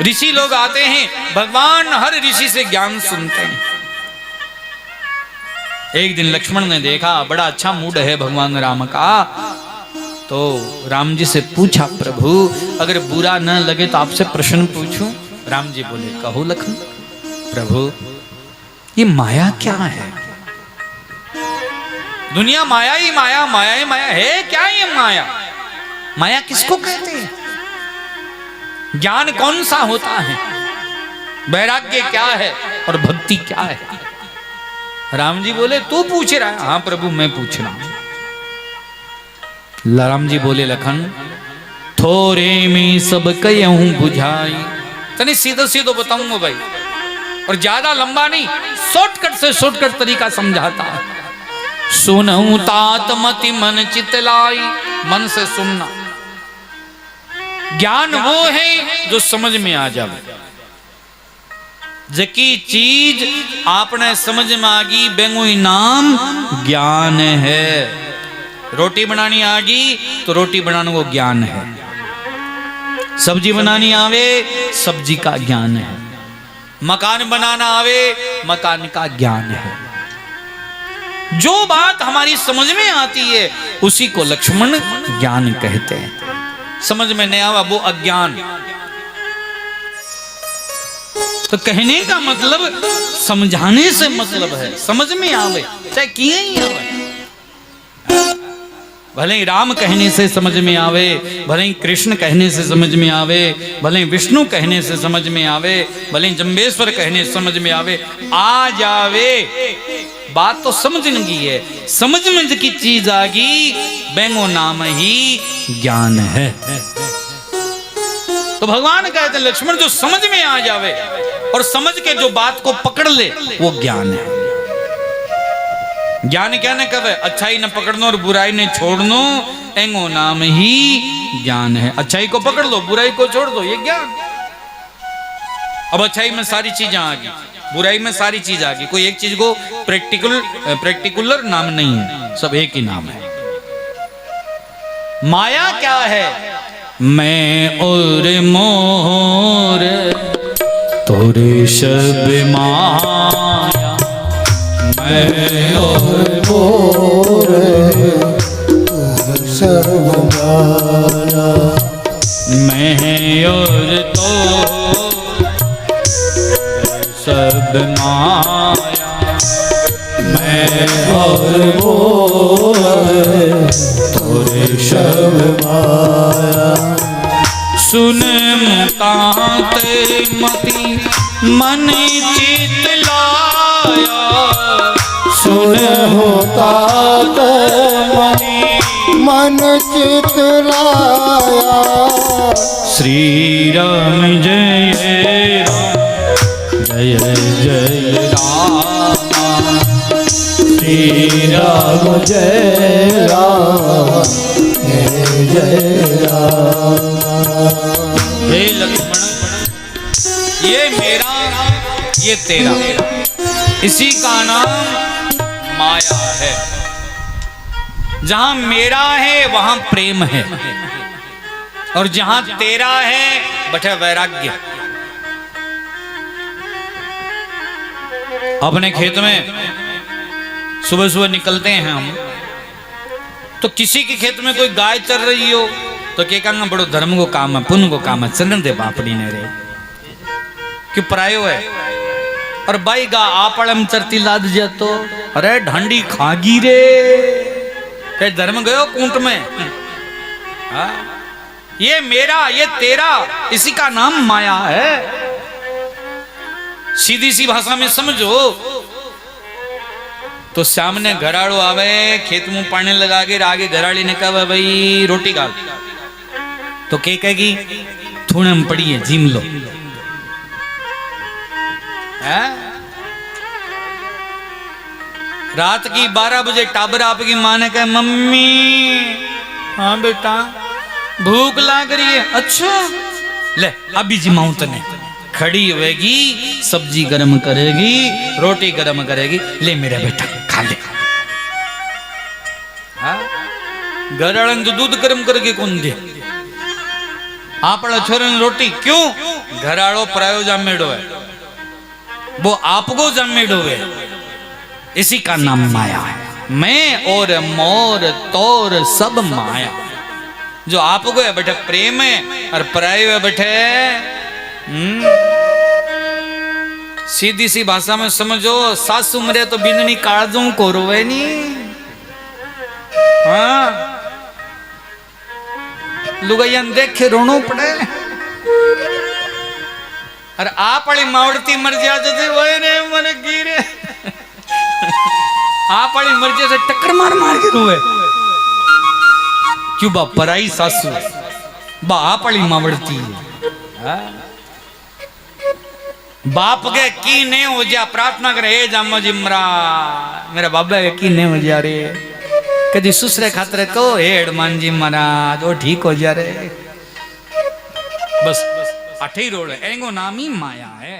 ऋषि लोग आते हैं, भगवान हर ऋषि से ज्ञान सुनते हैं। एक दिन लक्ष्मण ने देखा बड़ा अच्छा मूड है भगवान राम का, तो राम जी से पूछा, प्रभु अगर बुरा न लगे तो आपसे प्रश्न पूछूं? राम जी बोले, कहो लखन। प्रभु ये माया क्या है? दुनिया माया ही माया, माया ही माया है। क्या ये माया? माया किसको कहते हैं? ज्ञान कौन सा होता है? वैराग्य क्या है और भक्ति क्या है? राम जी बोले, तू पूछ रहा है? हाँ प्रभु मैं पूछ रहा हूं। राम जी बोले, लखन थोड़े में सब कहूं बुझाई। तनी सीधा सीधा बताऊंगा भाई, और ज्यादा लंबा नहीं, शॉर्टकट से शॉर्टकट तरीका समझाता है। सुनऊं तात मति मन चितलाई। मन से सुनना। ज्ञान वो है जो समझ में आ जाए। जकी चीज आपने समझ में आ गई, बेंगो नाम ज्ञान है। रोटी बनानी आ गई तो रोटी बनाने को ज्ञान है। सब्जी बनानी आवे, सब्जी का ज्ञान है। मकान बनाना आवे, मकान का ज्ञान है। जो बात हमारी समझ में आती है उसी को लक्ष्मण ज्ञान कहते हैं। समझ में नहीं आवा वो अज्ञान। तो कहने का मतलब समझाने से मतलब है, समझ में आवे चाहे किए ही आवे। भले ही राम कहने से समझ में आवे, भले ही कृष्ण कहने से समझ में आवे, भले ही विष्णु कहने से समझ में आवे, भले ही जम्बेश्वर कहने से समझ में आवे, आ जावे। बात तो समझने की है। समझ में की चीज आ गई, बेंगो नाम ही ज्ञान है। तो भगवान कहते हैं लक्ष्मण जो समझ में आ जावे और समझ के जो बात को पकड़ ले वो ज्ञान है। ज्ञान क्या ने कहे? अच्छाई न पकड़नो और बुराई ने छोड़नो, एंगो नाम ही ज्ञान है। अच्छाई को पकड़ लो, बुराई को छोड़ दो, ये ज्ञान। अब अच्छाई में सारी चीजें आ गई, बुराई में सारी चीज आ गई। कोई एक चीज को प्रैक्टिकुलर नाम नहीं है, सब एक ही नाम है। माया क्या है? मैं और मोर तोरे सब माया। मैं और मोर सर्व माया। मैं और तो सब माया। मैं और मोर तोरे सब माया। सुन मुकाते मति मन चित लाया। सुन होता मनि मन चित लाया। श्री राम जय राम, जय जय राम। श्री राम जय राम, जय जय राम। हे लक्ष्मण, ये मेरा ये तेरा, इसी का नाम माया है। जहां मेरा है वहां प्रेम है, और जहां तेरा है बटे वैराग्य। अपने खेत में सुबह सुबह निकलते हैं हम, तो किसी के खेत में कोई गाय चल रही हो तो क्या कहना, बड़ो धर्म को काम है, पुण्य को काम है, चलन दे बापड़ी ने रे क्यों परायो है। और भाई गा आपड़म चरती लाद जातो, अरे ढंडी खागी रे, कहीं धर्म गयो कूंट में। हाँ? ये मेरा ये तेरा, इसी का नाम माया है। सीधी सी भाषा में समझो तो सामने घराड़ो आवे, खेत में पानी लगा के आगे घराड़ी ने कहा भाई रोटी खा, तो के कहेगी थूने में पड़ी है जिम लो। है? रात की 12 बजे टाबर आपकी माँ ने कहा मम्मी, हाँ बेटा भूख लग रही है। अच्छा ले अभी जिमाऊं तने। खड़ी होगी, सब्जी गरम करेगी, रोटी गरम करेगी, ले मेरा बेटा खा ले। घर वाले तो दूध गरम करके कौन दे, आपड़ा छोरे रोटी क्यों? घर आड़ो परायो जमेड़ो है, वो आपको जमेड़ो है, इसी का नाम माया है। मैं और मोर तोर सब माया। जो आपको है बैठे प्रेम है और परायो है बैठे सीधी सी भाषा में समझो, सासू मरे तो बिंदनी काजों को रोवे नी। हाँ लुगाइया देखे रोनो पड़े। और आप वाली मावड़ती मर जाते थे वो रे मन गिरे। आप वाली मर्जी से टक्कर मार मार के रोए क्यों? बा पराई सासू बा आप वाली मावड़ती है। बाप के की नहीं हो जा प्रार्थना करे, हे जामो जी मरा मेरा बाबा के की नहीं हो जा रे, कदी सुसरे खातर कहो हे हनुमान जी महाराज वो ठीक हो जा रे। बस अठे ही रोड है, एंगो नाम ही माया है।